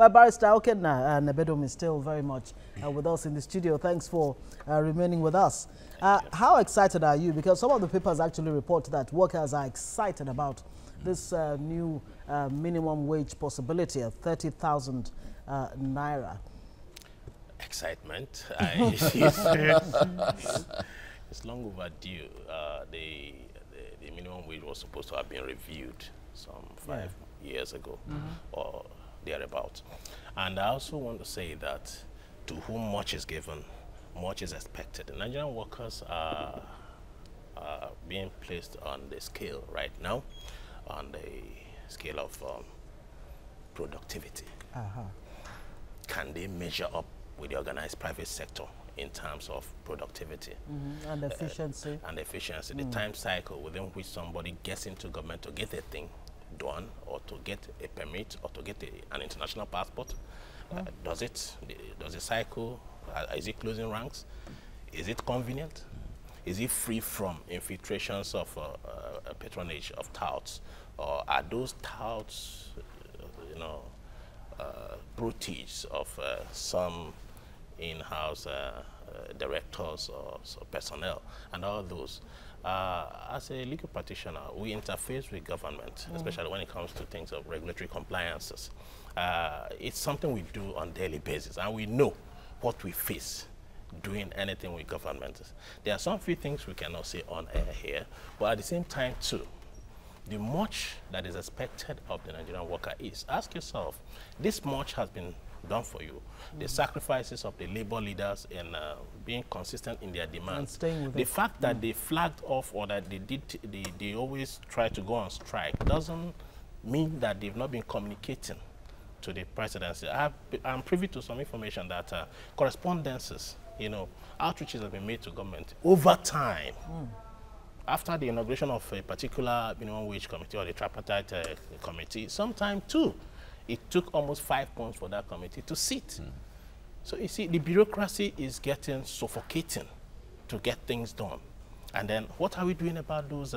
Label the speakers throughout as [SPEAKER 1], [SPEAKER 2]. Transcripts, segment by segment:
[SPEAKER 1] Well, Barrister Okenna Nebedum is still very much with us in the studio. Thanks for remaining with us. How excited are you? Because some of the papers actually report that workers are excited about this new minimum wage possibility of 30,000 naira.
[SPEAKER 2] Excitement. It's long overdue. The minimum wage was supposed to have been reviewed some 5 years ago or thereabout. And I also want to say that to whom much is given, much is expected. The Nigerian workers are being placed on the scale right now, on the scale of productivity. Can they measure up with the organized private sector in terms of productivity?
[SPEAKER 1] And efficiency.
[SPEAKER 2] The time cycle within which somebody gets into government to get a thing done, or to get a permit, or to get an international passport. Does the cycle, is it closing ranks? Is it convenient? Is it free from infiltrations of patronage of touts? Or are those touts, brutish of some in-house directors or personnel and all those? As a legal practitioner, we interface with government, especially when it comes to things of regulatory compliances. It's something we do on a daily basis, and we know what we face doing anything with government. There are some few things we cannot say on air here, but at the same time too, the much that is expected of the Nigerian worker is, ask yourself, this much has been done for you. The sacrifices of the labor leaders in being consistent in their demands. The fact that they flagged off, or that they always try to go on strike, doesn't mean that they've not been communicating to the presidency. I'm privy to some information that correspondences, outreaches have been made to government over time. After the inauguration of a particular minimum wage committee or the tripartite committee, sometime too, it took almost 5 months for that committee to sit. So you see, the bureaucracy is getting suffocating to get things done. And then what are we doing about those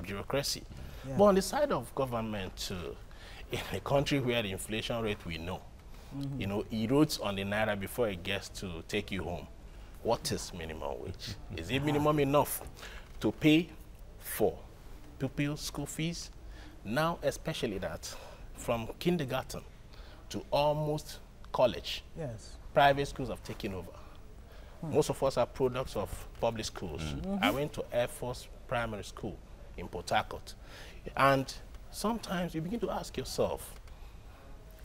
[SPEAKER 2] bureaucracy? But on the side of government too, in a country where the inflation rate we know, erodes on the naira before it gets to take you home. What is minimum wage? Is it minimum enough to pay for pupil school fees? Now, especially that from kindergarten to almost college, private schools have taken over. Most of us are products of public schools. I went to Air Force Primary School in Port Harcourt. And sometimes you begin to ask yourself,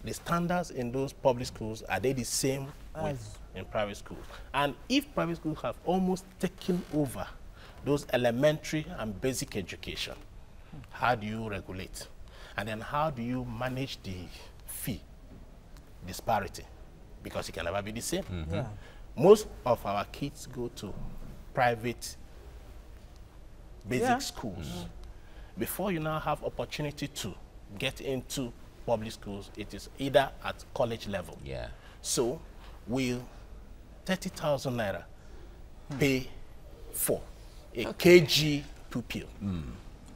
[SPEAKER 2] the standards in those public schools, are they the same in private schools? And if private schools have almost taken over those elementary and basic education, how do you regulate? And then how do you manage the fee disparity? Because it can never be the same. Most of our kids go to private basic schools. Before you now have opportunity to get into public schools, it is either at college level. So will 30,000 naira pay for a KG pupil?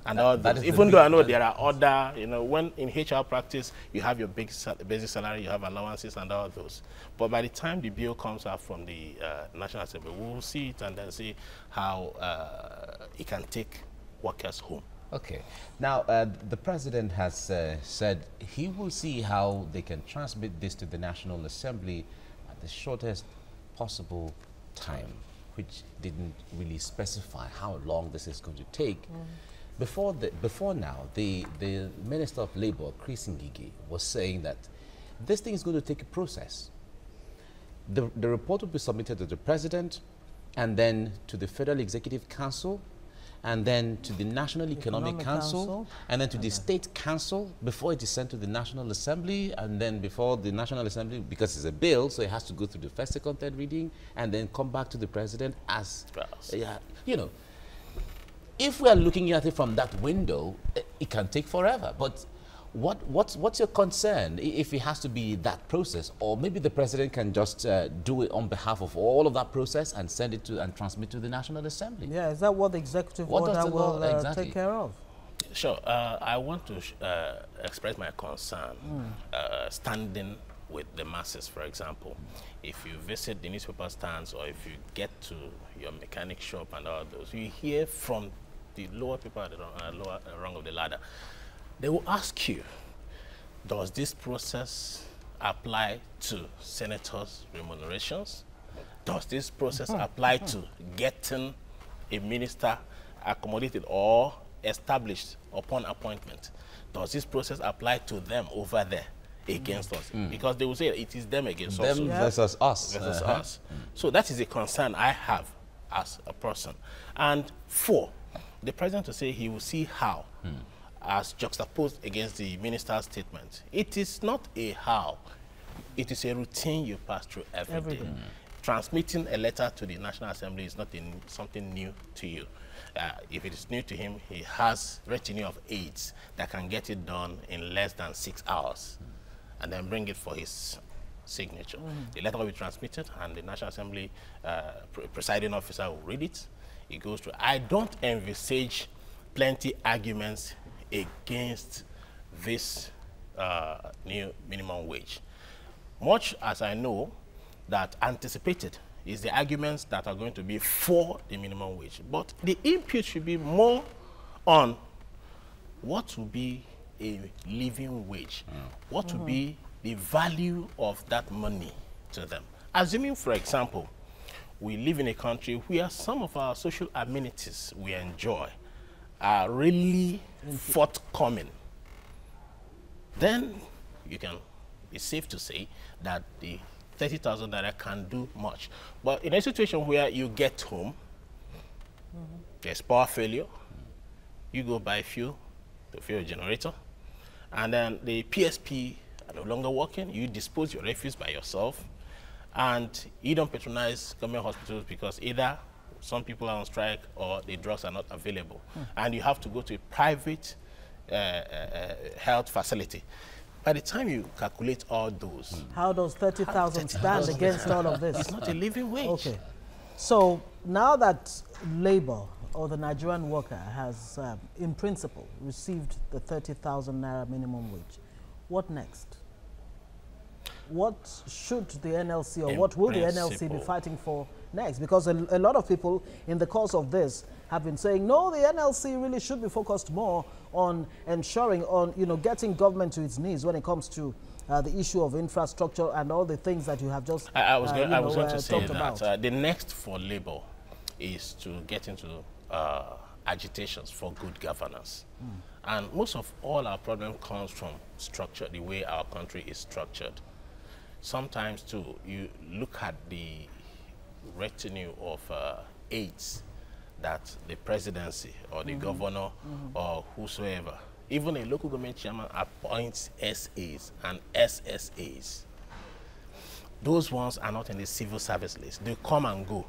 [SPEAKER 2] And all that, even though I know there are other, when in HR practice, you have your basic salary, you have allowances and all those. But by the time the bill comes out from the National Assembly, we will see it and then see how it can take workers home.
[SPEAKER 3] Okay. Now, the president has said he will see how they can transmit this to the National Assembly at the shortest possible time, which didn't really specify how long this is going to take. Before now, the Minister of Labour, Chris Ngige, was saying that this thing is going to take a process. The report will be submitted to the president, and then to the Federal Executive Council, and then to the National Economic Council, and then to the State Council before it is sent to the National Assembly, and then before the National Assembly, because it's a bill, so it has to go through the first, second, third reading, and then come back to the president as, if we are looking at it from that window, it can take forever. But what's your concern if it has to be that process? Or maybe the president can just do it on behalf of all of that process and send it to and transmit to the National Assembly?
[SPEAKER 1] Is that what the executive order will take care of?
[SPEAKER 2] Sure. I want to express my concern standing with the masses. For example, if you visit the newspaper stands or if you get to your mechanic shop and all those, you hear from the lower people at the lower rung of the ladder. They will ask you, does this process apply to senators' remunerations? Does this process apply to getting a minister accommodated or established upon appointment? Does this process apply to them over there against us? Because they will say it is them against us.
[SPEAKER 3] Them versus us.
[SPEAKER 2] Versus us. So that is a concern I have as a person. And 4, the president to say he will see how, as juxtaposed against the minister's statement. It is not a how. It is a routine you pass through every day. Transmitting a letter to the National Assembly is not something new to you. If it is new to him, he has retinue of aides that can get it done in less than 6 hours and then bring it for his signature. The letter will be transmitted and the National Assembly presiding officer will read it. It goes through. I don't envisage plenty arguments against this new minimum wage. Much as I know that anticipated is the arguments that are going to be for the minimum wage. But the input should be more on what will be a living wage, what will be the value of that money to them. Assuming, for example, we live in a country where some of our social amenities we enjoy are really forthcoming, then you can, it's safe to say that the 30,000 naira can do much. But in a situation where you get home, there's power failure, you go buy fuel to fuel a generator, and then the PSP are no longer working, you dispose your refuse by yourself, and you don't patronize government hospitals because either some people are on strike or the drugs are not available. And you have to go to a private health facility. By the time you calculate all those...
[SPEAKER 1] How does 30,000 stand against all of this?
[SPEAKER 2] It's not a living wage.
[SPEAKER 1] Okay. So now that labor or the Nigerian worker has, in principle, received the 30,000 naira minimum wage, what next? What should the NLC or what will the NLC be fighting for next? Because a lot of people in the course of this have been saying, no, the NLC really should be focused more on ensuring, on getting government to its knees when it comes to the issue of infrastructure and all the things that you have just
[SPEAKER 2] I was going to say
[SPEAKER 1] about.
[SPEAKER 2] That the next for Labour is to get into agitations for good governance. And most of all our problem comes from structure, the way our country is structured. Sometimes, too, you look at the retinue of aides that the presidency or the governor or whosoever, even a local government chairman appoints SAs and SSAs. Those ones are not in the civil service list. They come and go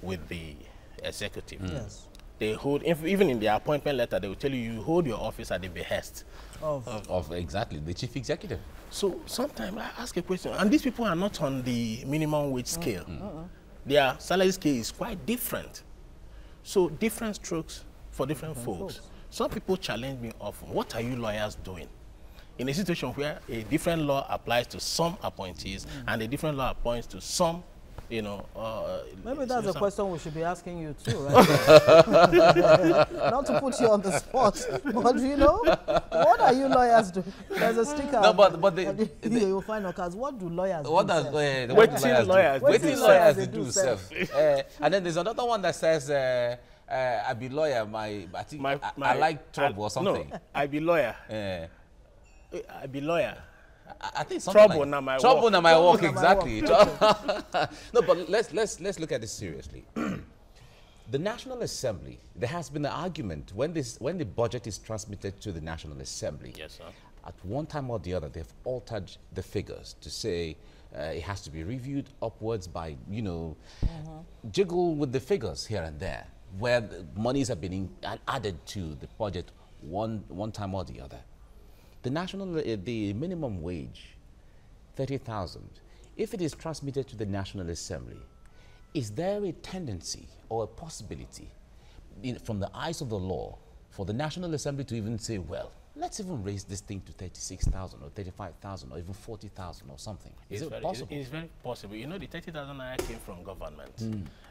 [SPEAKER 2] with the executive.
[SPEAKER 1] Yes.
[SPEAKER 2] They hold, even in their appointment letter, they will tell you, you hold your office at the behest
[SPEAKER 3] of exactly the chief executive.
[SPEAKER 2] So sometimes I ask a question, and these people are not on the minimum wage scale. Their salary scale is quite different. So different strokes for different folks. Some people challenge me often, what are you lawyers doing? In a situation where a different law applies to some appointees and a different law applies to some,
[SPEAKER 1] maybe that's a question we should be asking you too, right? Not to put you on the spot, but what are you lawyers doing? There's a sticker.
[SPEAKER 3] No, but
[SPEAKER 1] you'll find out, because what do lawyers do?
[SPEAKER 3] What does lawyers do, self? And then there's another one that says, I be lawyer, I like trouble or something.
[SPEAKER 2] No, I be lawyer. I be lawyer.
[SPEAKER 3] I think trouble like,
[SPEAKER 2] my
[SPEAKER 3] trouble
[SPEAKER 2] work.
[SPEAKER 3] na my work, exactly. No, but let's look at this seriously. The National Assembly, there has been an argument when the budget is transmitted to the National Assembly.
[SPEAKER 2] Yes, sir.
[SPEAKER 3] At one time or the other, they've altered the figures to say it has to be reviewed upwards by jiggle with the figures here and there, where the monies have been added to the budget one time or the other. The minimum wage, 30,000, if it is transmitted to the National Assembly, is there a tendency or a possibility from the eyes of the law for the National Assembly to even say, well, let's even raise this thing to 36,000 or 35,000 or even 40,000 or something. Is it possible?
[SPEAKER 2] It's very possible. You know, the 30,000 naira came from government.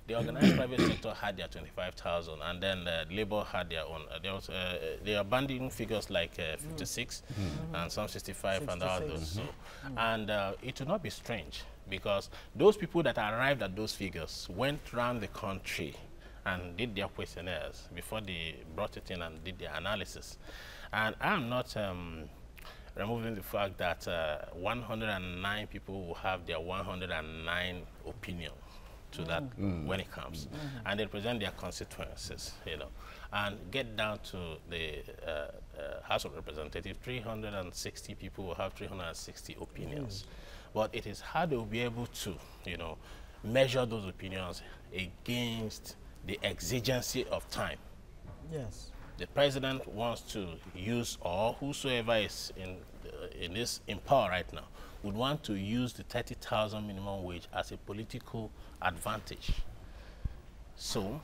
[SPEAKER 2] The organized private sector had their 25,000, and then Labour had their own. They are banding figures like 56 and some 65 and all those. So, and it would not be strange, because those people that arrived at those figures went around the country and did their questionnaires before they brought it in and did their analysis. And I'm not removing the fact that 109 people will have their 109 opinion to that when it comes. And they present their constituencies, you know. And get down to the House of Representatives, 360 people will have 360 opinions. But it is hard to be able to, you know, measure those opinions against the exigency of time.
[SPEAKER 1] Yes.
[SPEAKER 2] The president wants to use, or whosoever is in power right now, would want to use the 30,000 minimum wage as a political advantage. So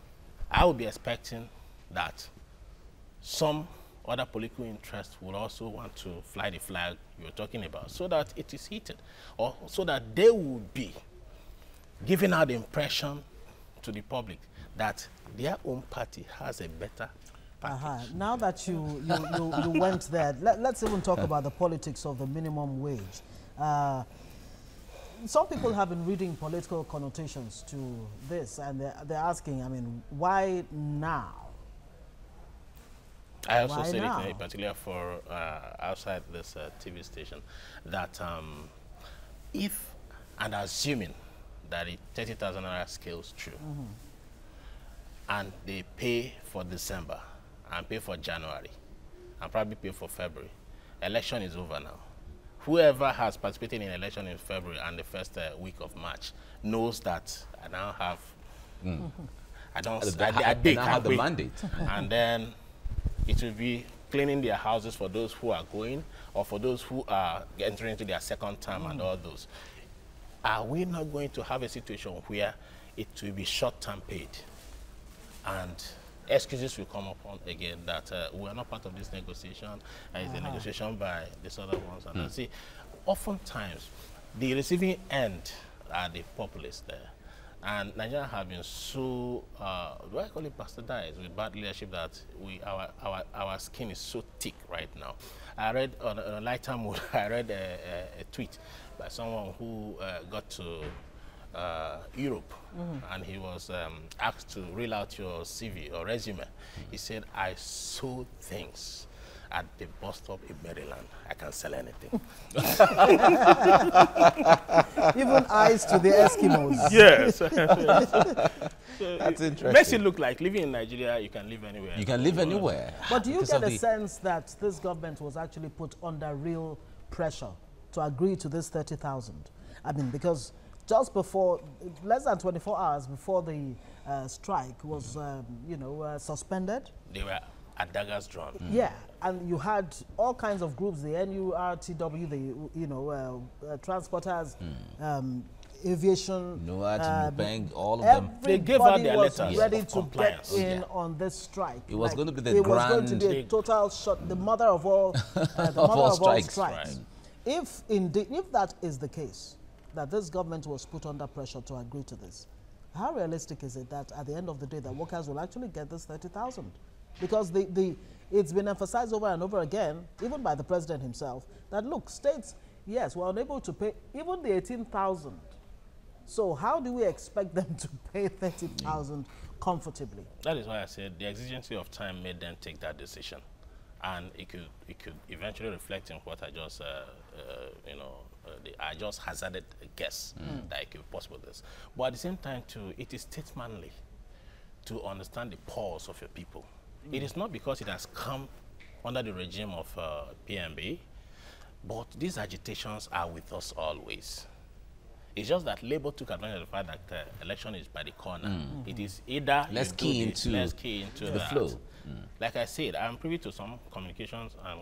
[SPEAKER 2] I would be expecting that some other political interests will also want to fly the flag you're talking about, so that it is heated, or so that they will be giving out the impression to the public that their own party has a better package.
[SPEAKER 1] Now that you went there, let's even talk about the politics of the minimum wage. Some people have been reading political connotations to this, and they're asking, I mean, why now?
[SPEAKER 2] I also said it in particular for outside this TV station, that if, and assuming that the 30,000 naira scales true, and they pay for December, and pay for January, and probably pay for February, election is over now. Whoever has participated in election in February and the first week of March knows that I now have, I now have the mandate. And then it will be cleaning their houses for those who are going, or for those who are entering into their second term and all those. Are we not going to have a situation where it will be short-term paid, and excuses will come upon again that we are not part of this negotiation, and it's a negotiation by these other ones? And I see, oftentimes, the receiving end are the populace there. And Nigeria have been so, do I call it bastardized with bad leadership, that our skin is so thick right now. I read on a lighter mood, I read a tweet by someone who got to Europe, and he was asked to reel out your CV or resume. He said, I sold things at the bus stop in Maryland. I can sell anything.
[SPEAKER 1] Even eyes to the Eskimos.
[SPEAKER 2] Yes.
[SPEAKER 3] That's interesting.
[SPEAKER 2] Makes it look like living in Nigeria, you can live anywhere.
[SPEAKER 3] You can live anywhere.
[SPEAKER 1] But do you get a sense that this government was actually put under real pressure to agree to this 30,000? I mean, because just before, less than 24 hours before the strike was, suspended.
[SPEAKER 2] They were at daggers drawn.
[SPEAKER 1] Yeah, and you had all kinds of groups, the NURTW, the transporters, aviation,
[SPEAKER 3] all of them.
[SPEAKER 2] They gave out their letters
[SPEAKER 1] ready
[SPEAKER 2] of
[SPEAKER 1] to
[SPEAKER 2] compliance.
[SPEAKER 1] get in on this strike.
[SPEAKER 3] It was going to be the
[SPEAKER 1] It was going to be a total shot, the mother of all, all strikes.
[SPEAKER 3] Right.
[SPEAKER 1] If that is the case, that this government was put under pressure to agree to this, how realistic is it that at the end of the day that workers will actually get this 30,000? Because it's been emphasized over and over again, even by the president himself, that look, states, yes, were unable to pay even the 18,000. So how do we expect them to pay 30,000 comfortably? That
[SPEAKER 2] is why I said the exigency of time made them take that decision, and it could eventually reflect in what I just I just hazarded a guess that it could be possible this. But at the same time too, it is statesmanly to understand the pulse of your people. It is not because it has come under the regime of PMB, but these agitations are with us always. It's just that Labour took advantage of the fact that the election is by the corner. It is either
[SPEAKER 3] let's key into
[SPEAKER 2] the
[SPEAKER 3] flow.
[SPEAKER 2] Like I said, I'm privy to some communications and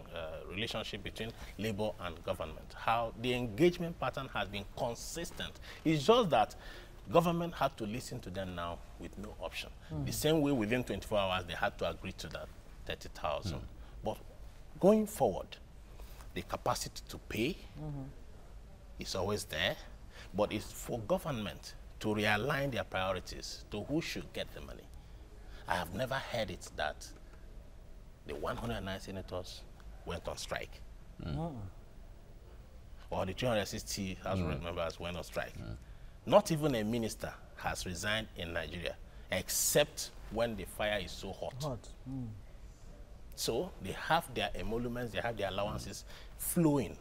[SPEAKER 2] relationship between Labour and government. How the engagement pattern has been consistent. It's just that government had to listen to them now with no option. The same way within 24 hours they had to agree to that 30,000. But going forward, the capacity to pay is always there, but it's for government to realign their priorities to who should get the money. I have never heard it that the 109 senators went on strike. Or the 360 House members went on strike. Not even a minister has resigned in Nigeria, except when the fire is so hot. So they have their emoluments, they have their allowances flowing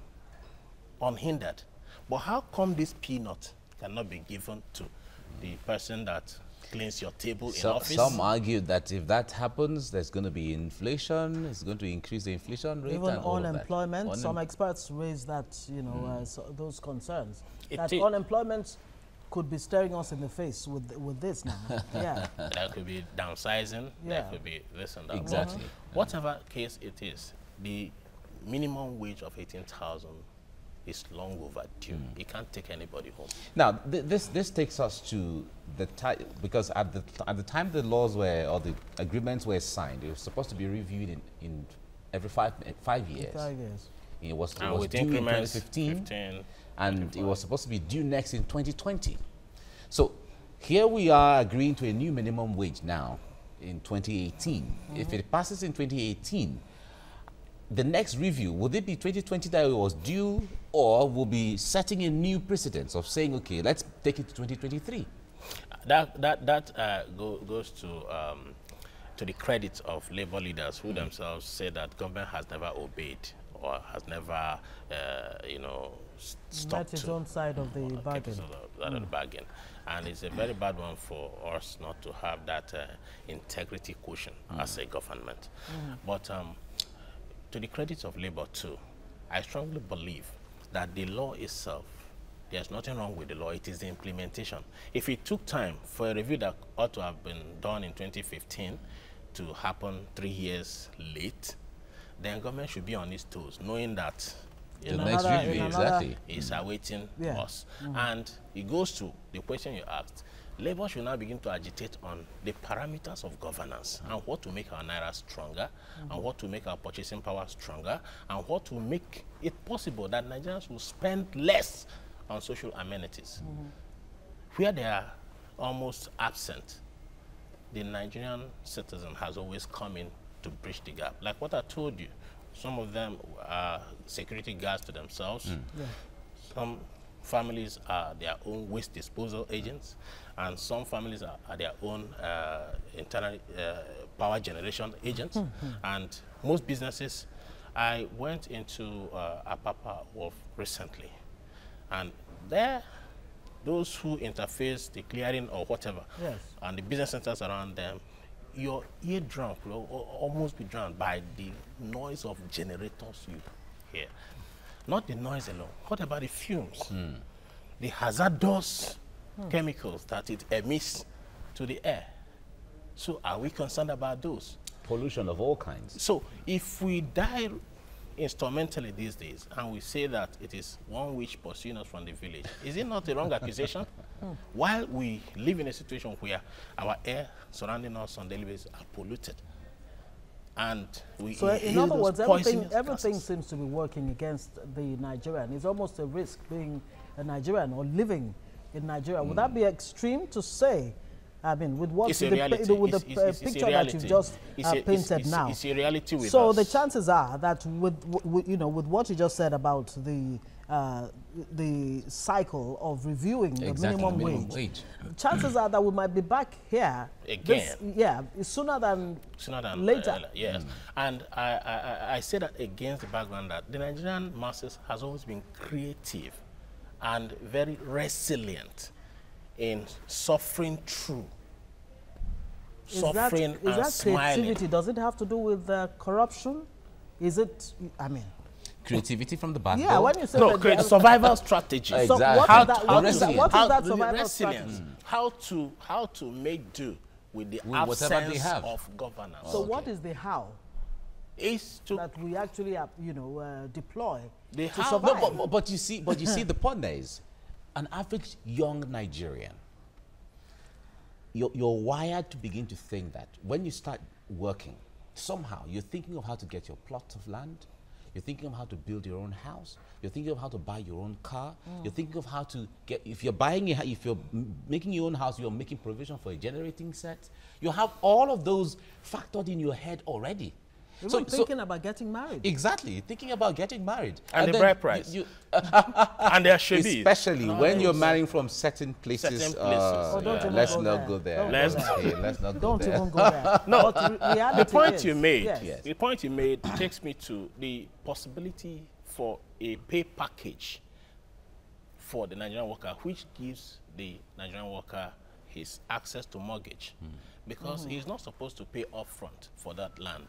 [SPEAKER 2] unhindered. But how come this peanut cannot be given to the person that cleans your table in office?
[SPEAKER 3] Some argue that if that happens, there's going to be inflation. It's going to increase the inflation rate.
[SPEAKER 1] Even
[SPEAKER 3] and all
[SPEAKER 1] unemployment.
[SPEAKER 3] of that.
[SPEAKER 1] Some experts raise that, you know, those concerns. That
[SPEAKER 2] is.
[SPEAKER 1] unemployment could be staring us in the face with this now. Yeah.
[SPEAKER 2] That could be downsizing.
[SPEAKER 1] Yeah.
[SPEAKER 2] That could be this and that.
[SPEAKER 3] Exactly.
[SPEAKER 2] Whatever case it is, the minimum wage of 18,000 is long overdue. It can't take anybody home.
[SPEAKER 3] Now, this takes us to the time, because at the time the laws were, or the agreements were signed, it was supposed to be reviewed in every 5 years.
[SPEAKER 1] 5 years.
[SPEAKER 3] It was due in
[SPEAKER 2] increments,
[SPEAKER 3] 2015, and
[SPEAKER 2] 25.
[SPEAKER 3] it was supposed to be due next in 2020. So here we are agreeing to a new minimum wage now in 2018. If it passes in 2018, the next review, would it be 2020 that it was due, or will be setting a new precedence of saying, okay, let's take it to 2023?
[SPEAKER 2] That goes to the credit of labor leaders who themselves say that government has never obeyed or has never, you know, stopped
[SPEAKER 1] Met its own side of the bargain.
[SPEAKER 2] Of the bargain. And it's a very bad one for us not to have that integrity quotient as a government. But to the credit of labor too, I strongly believe that the law itself, there's nothing wrong with the law, it is the implementation. If it took time for a review that ought to have been done in 2015 to happen 3 years late, then government should be on its toes, knowing that
[SPEAKER 3] The next review, exactly,
[SPEAKER 2] is awaiting us. And it goes to the question you asked. Labour should now begin to agitate on the parameters of governance and what to make our naira stronger, and what to make our purchasing power stronger, and what to make it possible that Nigerians will spend less on social amenities. Where they are almost absent, the Nigerian citizen has always come in to bridge the gap. Like what I told you, some of them are security guards to themselves. Some families are their own waste disposal agents, and some families are their own internal power generation agents. And most businesses, I went into Apapa Wharf recently, and there, those who interface the clearing or whatever, and the business centers around them, your eardrum will almost be drowned by the noise of generators you hear. Not the noise alone. What about the fumes? The hazardous chemicals that it emits to the air. So are we concerned about those?
[SPEAKER 3] Pollution of all kinds.
[SPEAKER 2] So if we die instrumentally these days and we say that it is one witch pursuing us from the village, is it not a wrong accusation? While we live in a situation where our air surrounding us on daily basis are polluted, and we
[SPEAKER 1] so in other words, everything
[SPEAKER 2] gases.
[SPEAKER 1] seems to be working against the Nigerian. It's almost a risk being a Nigerian or living in Nigeria. Would that be extreme to say? I mean, with what
[SPEAKER 2] it's
[SPEAKER 1] the picture that you've just painted now.
[SPEAKER 2] It's a reality with
[SPEAKER 1] so
[SPEAKER 2] us.
[SPEAKER 1] the chances are that with you know, with what you just said about the cycle of reviewing the minimum wage, chances are that we might be back here
[SPEAKER 2] again.
[SPEAKER 1] Sooner than later.
[SPEAKER 2] Yes, and I say that against the background that the Nigerian masses has always been creative and very resilient in suffering through.
[SPEAKER 1] Is that creativity? Does it have to do with corruption? Is it, I mean...
[SPEAKER 3] Creativity from the backbone?
[SPEAKER 1] Yeah, when you say
[SPEAKER 2] no, survival strategy.
[SPEAKER 3] Exactly.
[SPEAKER 1] So what is that survival strategy?
[SPEAKER 2] How to make do with the absence of governance.
[SPEAKER 1] So what is the how?
[SPEAKER 2] Is to
[SPEAKER 1] that we actually, deploy
[SPEAKER 2] the
[SPEAKER 1] to
[SPEAKER 2] how.
[SPEAKER 1] survive.
[SPEAKER 3] No, but you see, the point there is, an average young Nigerian, you're wired to begin to think that when you start working, somehow you're thinking of how to get your plot of land, you're thinking of how to build your own house, you're thinking of how to buy your own car, you're thinking of how to get, if you're making your own house, you're making provision for a generating set. You have all of those factored in your head already.
[SPEAKER 1] Even thinking about getting married.
[SPEAKER 3] Exactly, thinking about getting married.
[SPEAKER 2] And the bride price. And there should be.
[SPEAKER 3] Especially when you're marrying from certain places. Let's not go there.
[SPEAKER 2] Let's
[SPEAKER 3] not go
[SPEAKER 1] Don't
[SPEAKER 3] there.
[SPEAKER 1] even go there.
[SPEAKER 2] No,
[SPEAKER 1] the
[SPEAKER 2] point you made,
[SPEAKER 1] yes.
[SPEAKER 2] the point you made takes me to the possibility for a pay package for the Nigerian worker, which gives the Nigerian worker his access to mortgage, because he's not supposed to pay upfront for that land,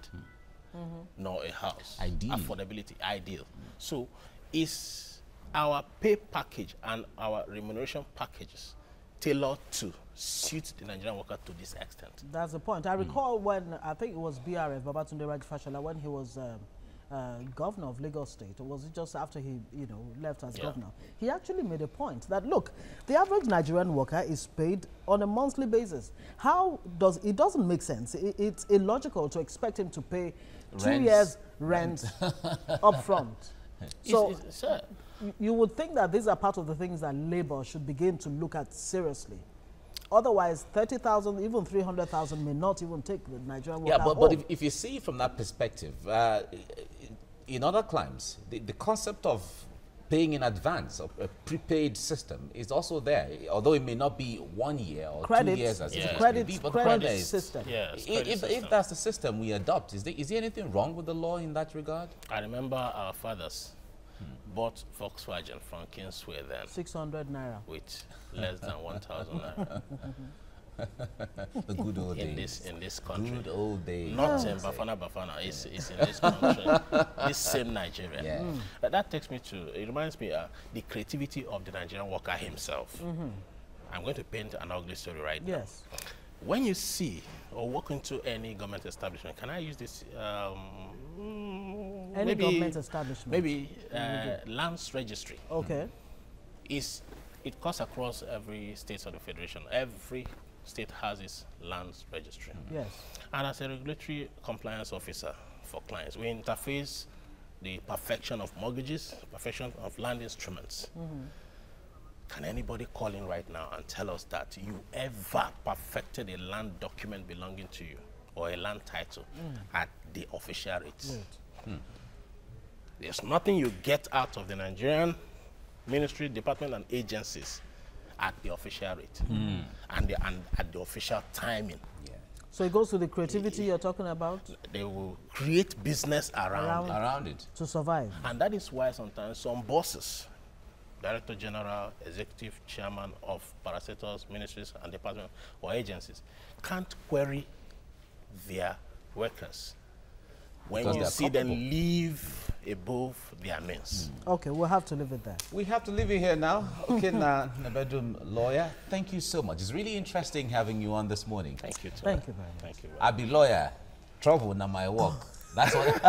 [SPEAKER 2] nor a house.
[SPEAKER 3] Ideally.
[SPEAKER 2] Affordability, ideal. So is our pay package and our remuneration packages tailored to suit the Nigerian worker to this extent?
[SPEAKER 1] That's the point. I recall when, I think it was BRF, Babatunde Rajafashola, when he was governor of Lagos State, or was it just after he, left as governor? He actually made a point that, look, the average Nigerian worker is paid on a monthly basis. It doesn't make sense. It's illogical to expect him to pay 2 years rent up front. So
[SPEAKER 2] sir,
[SPEAKER 1] you would think that these are part of the things that labor should begin to look at seriously. Otherwise, 30,000, even 300,000 may not even take the Nigerian worker home.
[SPEAKER 3] But if you see it from that perspective, in other climes, the concept of paying in advance, of a prepaid system, is also there. Although it may not be 1 year or 2 years as it
[SPEAKER 1] credit
[SPEAKER 3] be, but
[SPEAKER 1] credit system.
[SPEAKER 2] Yes,
[SPEAKER 3] if that's the system we adopt, is there anything wrong with the law in that regard?
[SPEAKER 2] I remember our fathers bought Volkswagen from Kingsway then
[SPEAKER 1] 600 naira.
[SPEAKER 2] with less than 1,000 naira.
[SPEAKER 3] The good old days.
[SPEAKER 2] In this country.
[SPEAKER 3] Good old days.
[SPEAKER 2] Not in Bafana, it's in this country. This same Nigeria.
[SPEAKER 3] Yeah.
[SPEAKER 2] That takes me to, it reminds me the creativity of the Nigerian worker himself. I'm going to paint an ugly story right now.
[SPEAKER 1] Yes.
[SPEAKER 2] When you see or walk into any government establishment, can I use this?
[SPEAKER 1] Any government establishment.
[SPEAKER 2] Maybe lands registry.
[SPEAKER 1] Okay.
[SPEAKER 2] It cuts across every state of the federation. Every state has its lands registry.
[SPEAKER 1] Yes.
[SPEAKER 2] And as a regulatory compliance officer for clients, we interface the perfection of mortgages, perfection of land instruments. Can anybody call in right now and tell us that you ever perfected a land document belonging to you or a land title at the official rates? There's nothing you get out of the Nigerian ministry, department, and agencies at the official rate and at the official timing.
[SPEAKER 1] So it goes to the creativity you're talking about?
[SPEAKER 2] They will create business around it
[SPEAKER 1] to survive.
[SPEAKER 2] And that is why sometimes some bosses, Director General, Executive Chairman of parastatals, ministries, and departments or agencies, can't query their workers when you see them live above their means.
[SPEAKER 1] Okay, we'll have to leave it there.
[SPEAKER 3] We have to leave it here now. Okay, Nabedum lawyer, thank you so much. It's really interesting having you on this morning.
[SPEAKER 2] Thank you, too.
[SPEAKER 1] Thank you very much.
[SPEAKER 2] Thank you.
[SPEAKER 3] I be lawyer, trouble na my work. That's what.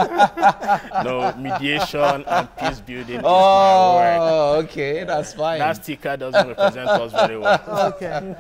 [SPEAKER 2] No, mediation and peace building is my work.
[SPEAKER 3] Okay, that's fine.
[SPEAKER 2] That sticker doesn't represent us very well.
[SPEAKER 1] Okay.